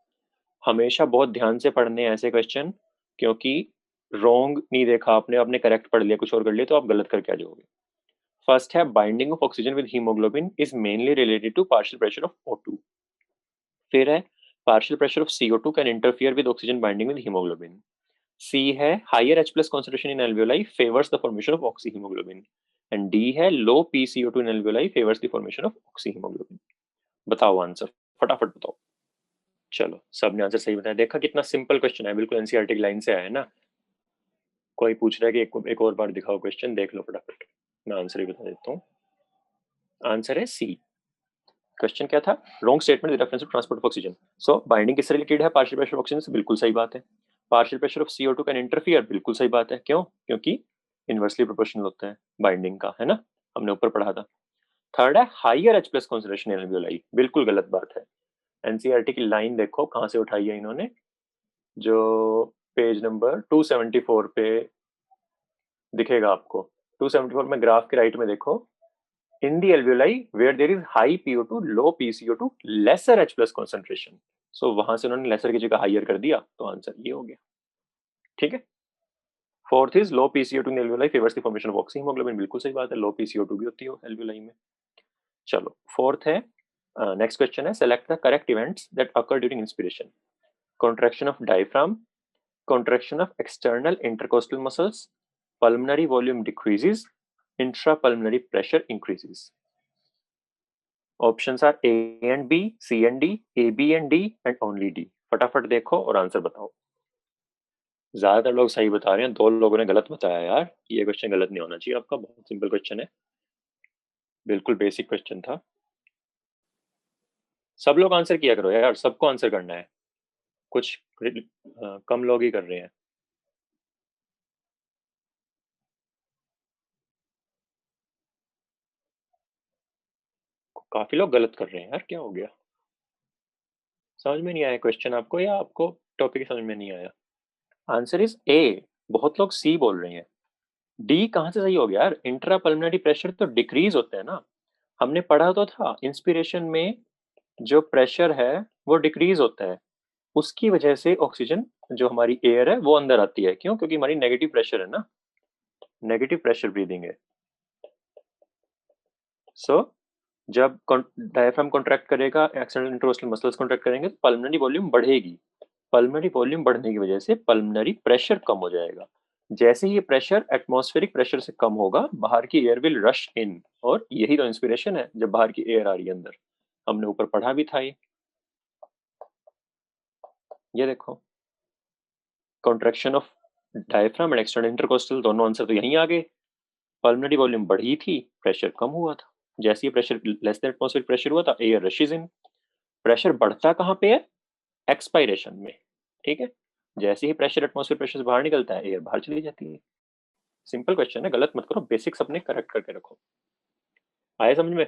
A: हमेशा बहुत ध्यान से पढ़ने हैं ऐसे क्वेश्चन, क्योंकि रॉन्ग नहीं देखा आपने, आपने करेक्ट पढ़ लिया, कुछ और कर लिया, तो आप गलत करके आ जाओगे। फर्स्ट है, binding of oxygen with haemoglobin is mainly related to partial pressure of O2। फिर है, partial pressure of CO2 can interfere with oxygen binding with haemoglobin. C है, higher H plus concentration in alveoli favours the formation of oxyhaemoglobin. And D है, low PCO2 in alveoli favours the formation of oxyhaemoglobin. बताओ answer, फटाफट बताओ। चलो, सबने answer सही बताया। देखा कितना सिंपल क्वेश्चन है, बिल्कुल एनसीईआरटी की लाइन से आया है ना। कोई पूछ रहा है कि एक और बार दिखाओ क्वेश्चन, देख लो फटाफट, मैं आंसर ही बता देता हूँ। आंसर है सी। क्वेश्चन क्या था? Wrong statement with reference to transport of oxygen. So binding किससे रिलेटेड है? पार्शियल प्रेशर ऑफ ऑक्सीजन से, बिल्कुल सही बात है। Partial pressure of CO2 can interfere, बिल्कुल सही बात है। क्यों? क्योंकि इनवर्सली प्रोपोर्शनल होता है बाइंडिंग का, है ना, हमने ऊपर पढ़ा था। थर्ड है, higher H plus concentration in alveoli, बिल्कुल गलत बात है। एनसीईआरटी की लाइन देखो कहां से उठाई है इन्होंने, जो पेज नंबर 274 पे दिखेगा आपको। 274 में ग्राफ के राइट में देखो, in the alveoli where there is high PO2, low PCO2, lesser H plus concentration. So वहां से उन्होंने लेसर की जगह हायर कर दिया, तो आंसर ये हो गया। ठीक है। Fourth is low PCO2 in alveoli favours the formation of oxy haemoglobin, बिल्कुल सही बात है, लो PCO2 भी होती है एल्वियोलाई में। चलो, फोर्थ है, नेक्स्ट क्वेश्चन है, select the correct events that occur during inspiration. Contraction of diaphragm, contraction of external intercostal muscles, pulmonary volume decreases, intrapulmonary pressure increases. Options are A and B, C and D, A, B and D, and only D. फटाफट देखो और answer बताओ। ज्यादातर लोग सही बता रहे हैं, 2 लोगों ने गलत बताया यार। ये क्वेश्चन गलत नहीं होना चाहिए आपका, बहुत सिंपल क्वेश्चन है, बिल्कुल बेसिक क्वेश्चन था। सब लोग आंसर किया करो यार, सबको आंसर करना है, कुछ कम लोग ही कर रहे हैं। काफी लोग गलत कर रहे हैं यार, क्या हो गया? समझ में नहीं आया क्वेश्चन आपको, या आपको टॉपिक समझ में नहीं आया? आंसर इज ए, बहुत लोग सी बोल रहे हैं। डी कहां से सही हो गया यार? इंट्रा पल्मोनरी प्रेशर तो डिक्रीज होता है ना, हमने पढ़ा तो था इंस्पिरेशन में जो प्रेशर है वो डिक्रीज होता है, उसकी वजह से ऑक्सीजन जो हमारी एयर है वो अंदर आती है। क्यों? क्योंकि हमारी नेगेटिव प्रेशर है ना, नेगेटिव प्रेशर ब्रीदिंग है। सो जब डायफ्राम कॉन्ट्रैक्ट करेगा, एक्सटर्नल इंटरकोस्टल मसल्स कॉन्ट्रैक्ट करेंगे, तो पल्मोनरी वॉल्यूम बढ़ेगी। पल्मोनरी वॉल्यूम बढ़ने की वजह से पल्मोनरी प्रेशर कम हो जाएगा। जैसे ही ये प्रेशर एटमॉस्फेरिक प्रेशर से कम होगा, बाहर की एयर विल रश इन, और यही तो इंस्पिरेशन है, जब बाहर की एयर आ रही है अंदर। हमने ऊपर पढ़ा भी था ये देखो, contraction of diaphragm and external intercostal, दोनों आंसर तो यहीं आ गए। पल्मोनरी वॉल्यूम बढ़ी थी, प्रेशर कम हुआ था। जैसे ही pressure less than atmospheric pressure हुआ था, एयर रशेज इन। प्रेशर बढ़ता कहां पे है? एक्सपायरेशन में। ठीक है, जैसे ही प्रेशर एटमॉस्फेयर प्रेशर से बाहर निकलता है, एयर बाहर चली जाती है। सिंपल क्वेश्चन है, गलत मत करो, बेसिक्स अपने करेक्ट करके रखो। आया समझ में?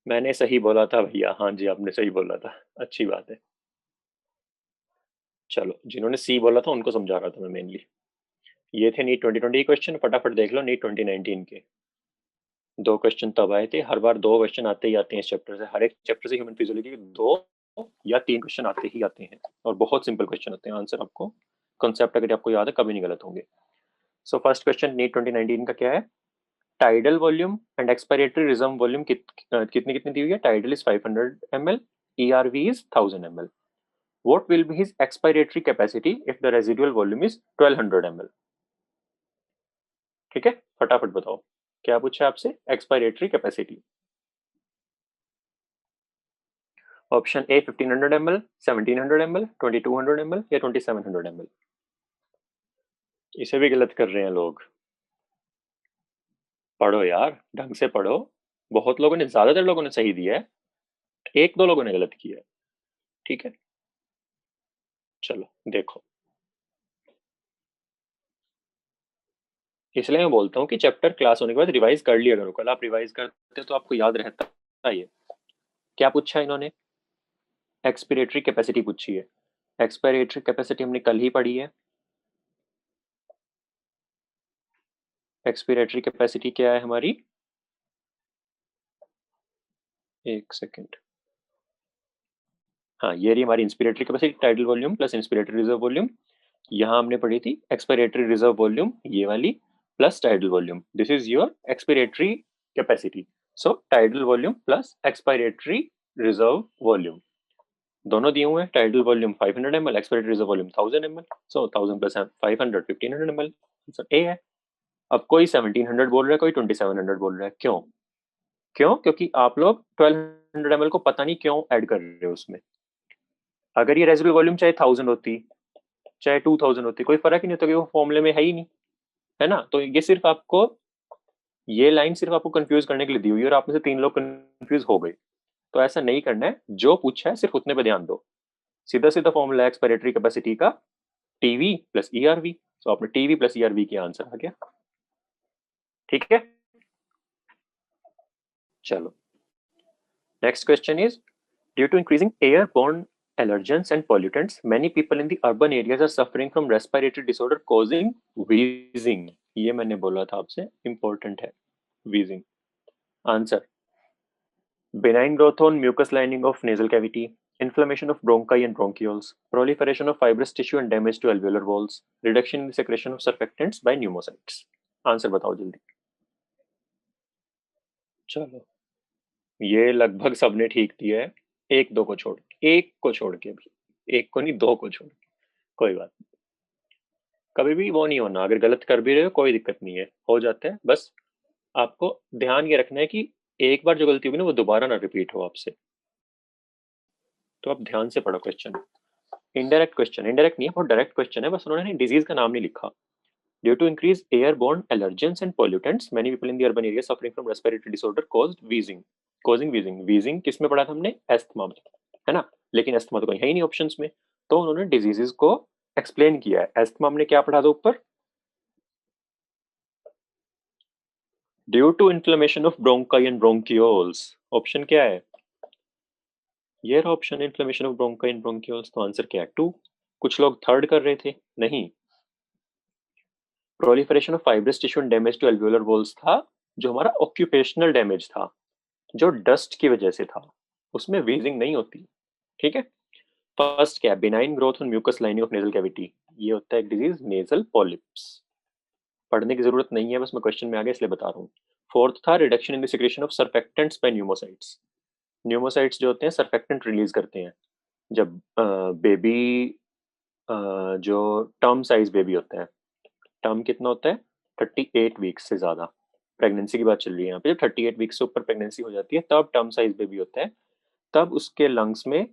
A: मैंने सही बोला था भैया, हाँ जी आपने सही बोला था, अच्छी बात है। चलो, जिन्होंने सी बोला था उनको समझा रहा था मैं मेनली। ये थे नीट 2020 क्वेश्चन, फटाफट देख लो नीट 2019 के। 2 क्वेश्चन तब आए थे, हर बार 2 क्वेश्चन आते ही आते हैं इस चैप्टर से, हर एक चैप्टर से ह्यूमन फिजियोलॉजी के 2 या 3 क्वेश्चन आते ही आते हैं, और बहुत सिंपल क्वेश्चन आते हैं। आंसर आपको, कॉन्सेप्ट अगर आपको याद है, कभी नहीं गलत होंगे। सो फर्स्ट क्वेश्चन नीट 2019 का क्या है? Tidal volume and expiratory reserve volume कितनी कितनी दी हुई है? Tidal is 500 ml, ERV is 1000 ml। What will be his expiratory capacity if the residual volume is 1200 ml? ठीक है, फटाफट बताओ क्या पूछा आपसे? Expiratory capacity. Option A 1500 ml, 1700 ml, 2200 ml या 2700 ml। इसे भी गलत कर रहे हैं लोग। पढ़ो यार, ढंग से पढ़ो। बहुत लोगों ने, ज्यादातर लोगों ने सही दिया है, 1-2 लोगों ने गलत किया है। ठीक है, चलो देखो। इसलिए मैं बोलता हूँ कि चैप्टर क्लास होने के बाद रिवाइज कर लिया करो, कल आप रिवाइज करते तो आपको याद रहता है। ये क्या पूछा इन्होंने, एक्सपिरेटरी कैपेसिटी पूछी है। एक्सपिरेटरी कैपेसिटी हमने कल ही पढ़ी है। एक्सपिरेटरी कैपेसिटी क्या है हमारी, एक सेकेंड, हाँ ये रही हमारी inspiratory capacity, tidal volume plus inspiratory reserve volume. यहाँ हमने पढ़ी थी एक्सपिरेटरी रिजर्व वॉल्यूम ये वाली plus tidal volume, this is your expiratory capacity. So tidal volume plus expiratory reserve volume दोनों दिए हुए हैं। Tidal volume 500 ml, expiratory reserve volume 1000 ml, so 1000 plus 500 1500 ml, answer A है। अब कोई 1700 बोल रहा है, कोई 2700 बोल रहा है, क्यों? क्यों? क्योंकि आप लोग 1200 ml को पता नहीं क्यों ऐड कर रहे हो उसमें। अगर ये रेजिडुअल वॉल्यूम चाहे 1000 होती चाहे 2000 होती, कोई फर्क ही नहीं होता, कि वो फॉर्मूले में है ही नहीं, है ना। तो ये सिर्फ आपको, ये लाइन सिर्फ आपको कंफ्यूज करने के लिए दी हुई है, और आप में से 3 लोग कंफ्यूज हो गए। तो ऐसा नहीं करना है, जो पूछा है सिर्फ उतने पे ध्यान दो। सीधा सीधा फॉर्मूला है एक्सपिरेटरी कैपेसिटी का, टीवी प्लस ईआरवी। तो आपने टीवी प्लस ईआरवी की आंसर आ गया, ठीक है। चलो next question is, due to increasing airborne allergens and pollutants, many people in the urban areas are suffering from respiratory disorder causing wheezing। ये मैंने बोला था आपसे, इंपॉर्टेंट है wheezing। Answer, benign growth on mucous lining of nasal cavity, inflammation of bronchi and bronchioles, proliferation of fibrous tissue and damage to alveolar walls, reduction in the secretion of surfactants by pneumocytes। Answer बताओ जल्दी। चलो ये लगभग सबने ठीक दिया है, एक दो को छोड़, एक को छोड़ के भी, एक को नहीं दो को छोड़ के, कोई बात नहीं। कभी भी वो नहीं होना, अगर गलत कर भी रहे हो कोई दिक्कत नहीं है, हो जाता है। बस आपको ध्यान ये रखना है कि एक बार जो गलती होगी ना वो दोबारा ना रिपीट हो आपसे। तो आप ध्यान से पढ़ो क्वेश्चन। इनडायरेक्ट क्वेश्चन, इनडायरेक्ट नहीं है, बहुत डायरेक्ट क्वेश्चन है, बस उन्होंने डिजीज का नाम नहीं लिखा। Due to increase airborne allergens and pollutants, many people in the urban area suffering from respiratory disorder caused wheezing. Causing wheezing, wheezing किस में पढ़ा था हमने, एस्थमा में, है ना। लेकिन एस्थमा तो कहीं है ही नहीं ऑप्शंस में, तो उन्होंने डिजीजेस को एक्सप्लेन किया है। एस्थमा हमने क्या पढ़ा था ऊपर, due to inflammation of bronchi and bronchioles. Option क्या है, ये रहा option, inflammation of bronchi and bronchioles. तो आंसर क्या है, 2। कुछ लोग थर्ड कर रहे थे, नहीं, proliferation of fibrous tissue and damage to alveolar walls था, जो हमारा ऑक्यूपेशनल डैमेज था, जो डस्ट की वजह से था, उसमें वेजिंग नहीं होती, ठीक है। फर्स्ट क्या है, benign growth on mucus lining of nasal cavity, ये होता है एक डिजीज नेजल पॉलिप्स। पढ़ने की जरूरत नहीं है, बस मैं क्वेश्चन में आ गया इसलिए बता रहा हूँ। फोर्थ था reduction in the secretion of surfactants by pneumocytes. Pneumocytes जो होते हैं सर्फेक्टेंट रिलीज करते हैं जब बेबी, जो टर्म साइज बेबी होता है, टर्म कितना होता है, 38 वीक्स से ज्यादा, प्रेगनेंसी की बात चल रही है यहाँ पे, जब 38 वीक्स से ऊपर प्रेगनेंसी हो जाती है तब टर्म साइज बेबी होता है, तब उसके लंग्स में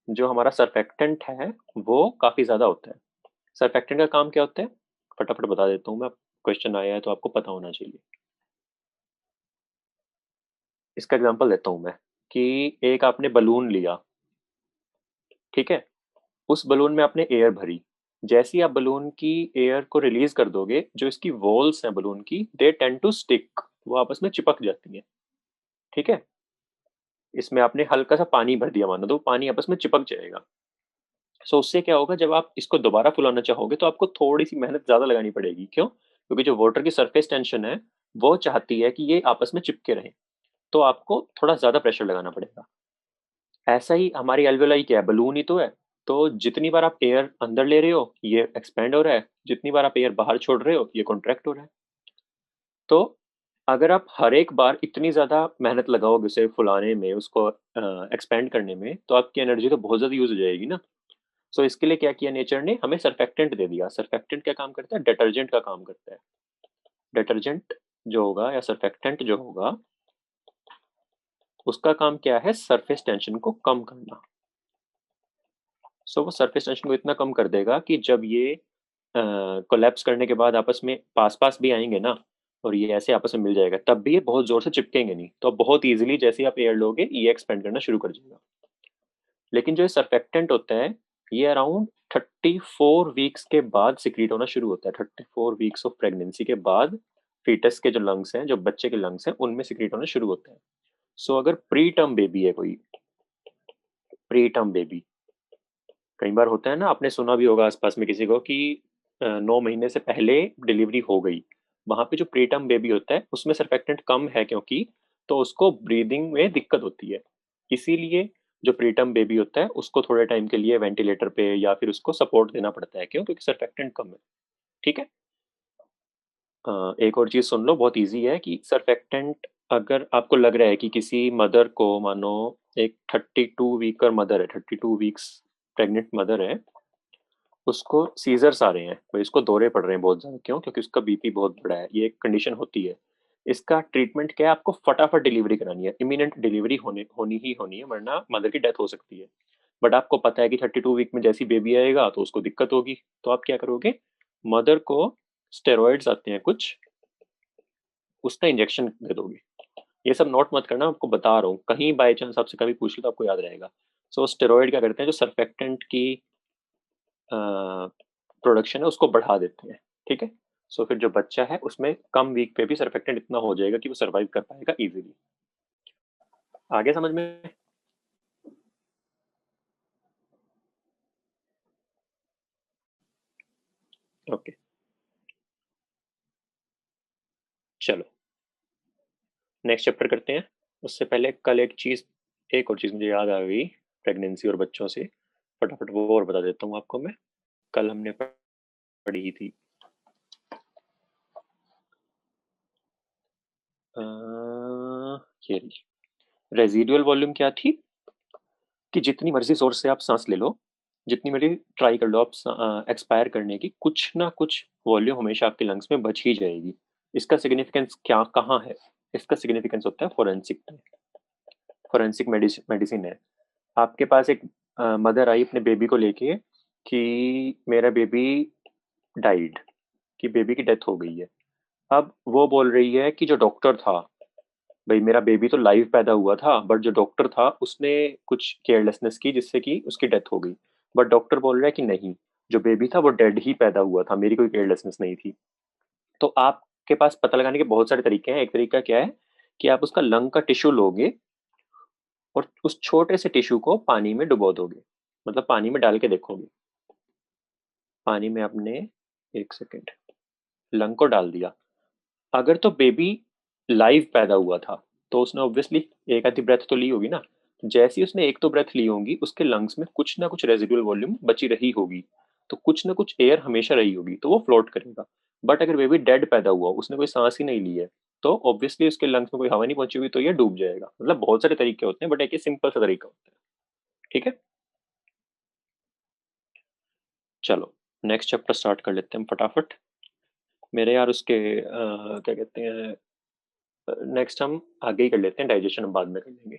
A: जो हमारा सर्फेक्टेंट है वो काफी ज्यादा होता है। सर्फेक्टेंट का काम क्या होता है, फटाफट बता देता हूँ मैं, क्वेश्चन आया है तो आपको पता होना चाहिए। इसका एग्जांपल देता हूँ मैं, कि एक आपने बलून लिया, ठीक है, उस बलून में आपने एयर भरी, जैसे ही आप बलून की एयर को रिलीज कर दोगे, जो इसकी वॉल्स हैं बलून की, दे टेंड टू स्टिक, वो आपस में चिपक जाती हैं, ठीक है। इसमें आपने हल्का सा पानी भर दिया मानो, तो पानी आपस में चिपक जाएगा। सो उससे क्या होगा, जब आप इसको दोबारा फुलाना चाहोगे तो आपको थोड़ी सी मेहनत ज्यादा लगानी पड़ेगी, क्यों? क्योंकि जो वाटर की सरफेस टेंशन है वो चाहती है कि ये आपस में चिपके रहें, तो आपको थोड़ा ज्यादा प्रेशर लगाना पड़ेगा। ऐसा ही हमारी एल्वेलाई क्या है, बलून ही तो है, तो जितनी बार आप एयर अंदर ले रहे हो ये एक्सपेंड हो रहा है, जितनी बार आप एयर बाहर छोड़ रहे हो ये कॉन्ट्रैक्ट हो रहा है। तो अगर आप हर एक बार इतनी ज्यादा मेहनत लगाओगे उसे फुलाने में, उसको एक्सपेंड करने में, तो आपकी एनर्जी तो बहुत ज्यादा यूज हो जाएगी ना। सो इसके लिए क्या किया नेचर ने, हमें सर्फेक्टेंट दे दिया। सर्फेक्टेंट क्या काम करता है, डिटर्जेंट का काम करता है। डिटर्जेंट जो होगा या सर्फेक्टेंट जो होगा, उसका काम क्या है, सरफेस टेंशन को कम करना। सो वो सरफेस टेंशन को इतना कम कर देगा कि जब ये कोलैप्स करने के बाद आपस में पास पास भी आएंगे ना, और ये ऐसे आपस में मिल जाएगा, तब भी ये बहुत जोर से चिपकेंगे नहीं, तो बहुत इजीली जैसे ही आप एयर लोगे ये एक्सपेंड करना शुरू कर देगा। लेकिन जो ये सर्फेक्टेंट होता है, ये अराउंड 34 वीक्स के बाद सिक्रीट होना शुरू होता है, 34 वीक्स ऑफ प्रेगनेंसी के बाद फीटस के जो लंग्स हैं, जो बच्चे के लंग्स हैं, उनमें सिक्रीट होना शुरू होते हैं। सो अगर प्री टर्म बेबी है कोई, प्री टर्म बेबी, कई बार होता है ना, आपने सुना भी होगा आसपास में किसी को कि 9 महीने से पहले डिलीवरी हो गई, वहां पे जो प्री टर्म बेबी होता है उसमें सरफेक्टेंट कम है क्योंकि, तो उसको ब्रीदिंग में दिक्कत होती है, इसीलिए जो प्री टर्म बेबी होता है उसको थोड़े टाइम के लिए वेंटिलेटर पे या फिर उसको सपोर्ट देना पड़ता है, क्यों? क्योंकि सरफेक्टेंट कम है। ठीक है। एक और चीज सुन लो, बहुत इजी है कि सरफेक्टेंट, अगर आपको लग रहा है कि किसी मदर को, मानो एक 32 वीक का मदर है, 32 वीक्स प्रेग्नेंट मदर है, उसको सीजर्स आ रहे हैं भाई, उसको दौरे पड़ रहे हैं बहुत ज्यादा, क्यों? क्योंकि उसका बीपी बहुत बड़ा है, ये एक कंडीशन होती है। इसका ट्रीटमेंट क्या है? आपको फटाफट डिलीवरी करानी है, इमिनेंट डिलीवरी होनी ही होनी है, वरना मदर की डेथ हो सकती है। बट आपको पता है कि 32 वीक में जैसी बेबी आएगा तो उसको दिक्कत होगी, तो आप क्या करोगे? मदर को स्टेरॉइड्स आते हैं कुछ, उसका इंजेक्शन दे दोगे। ये सब नोट मत करना, आपको बता रहा हूँ, कहीं बाई चांस आपसे कभी पूछ लो तो आपको याद रहेगा। सो स्टेरॉइड क्या करते हैं, जो सर्फेक्टेंट की प्रोडक्शन है उसको बढ़ा देते हैं। ठीक है। सो फिर जो बच्चा है उसमें कम वीक पे भी सर्फेक्टेंट इतना हो जाएगा कि वो सर्वाइव कर पाएगा इजीली। आगे समझ में? ओके, चलो नेक्स्ट चैप्टर करते हैं। उससे पहले कल एक और चीज़ मुझे याद आ गई, प्रेगनेंसी और बच्चों से, फटाफट वो और बता देता हूँ आपको मैं। कल हमने पढ़ी थी ये रेजिडुअल वॉल्यूम क्या थी, कि जितनी मर्जी जोर से आप सांस ले लो, जितनी मर्जी ट्राई कर लो आप एक्सपायर करने की, कुछ ना कुछ वॉल्यूम हमेशा आपके लंग्स में बच ही जाएगी। इसका सिग्निफिकेंस क्या, कहाँ है? इसका सिग्निफिकेंस होता है फोरेंसिक, फोरेंसिक मेडिसिन है। आपके पास एक मदर आई अपने बेबी को लेके कि मेरा बेबी डाइड, कि बेबी की डेथ हो गई है। अब वो बोल रही है कि जो डॉक्टर था, भाई मेरा बेबी तो लाइव पैदा हुआ था, बट जो डॉक्टर था उसने कुछ केयरलेसनेस की जिससे कि उसकी डेथ हो गई। बट डॉक्टर बोल रहा है कि नहीं, जो बेबी था वो डेड ही पैदा हुआ था, मेरी कोई केयरलेसनेस नहीं थी। तो आपके पास पता लगाने के बहुत सारे तरीके हैं। एक तरीका क्या है कि आप उसका लंग का टिश्यू लोगे और उस छोटे से टिश्यू को पानी में डुबो दोगे, मतलब पानी में डाल के देखोगे। पानी में आपने, एक सेकेंड, लंग को डाल दिया। अगर तो बेबी लाइव पैदा हुआ था तो उसने ऑब्वियसली एक आधी ब्रेथ तो ली होगी ना। जैसे ही उसने एक तो ब्रेथ ली होगी, उसके लंग्स में कुछ ना कुछ रेजिडुअल वॉल्यूम बची रही होगी, तो कुछ ना कुछ एयर हमेशा रही होगी, तो वो फ्लोट करेगा। बट अगर बेबी डेड पैदा हुआ, उसने कोई सांस ही नहीं ली है, तो ऑब्वियसली उसके लंग्स में कोई हवा नहीं पहुंची हुई, तो ये डूब जाएगा। मतलब बहुत सारे तरीके होते हैं, बट एक ये सिंपल सा तरीका होता है। ठीक है। चलो नेक्स्ट चैप्टर स्टार्ट कर लेते हैं हम फटाफट। मेरे यार उसके क्या कहते हैं, नेक्स्ट हम आगे ही कर लेते हैं, डाइजेशन हम बाद में कर लेंगे।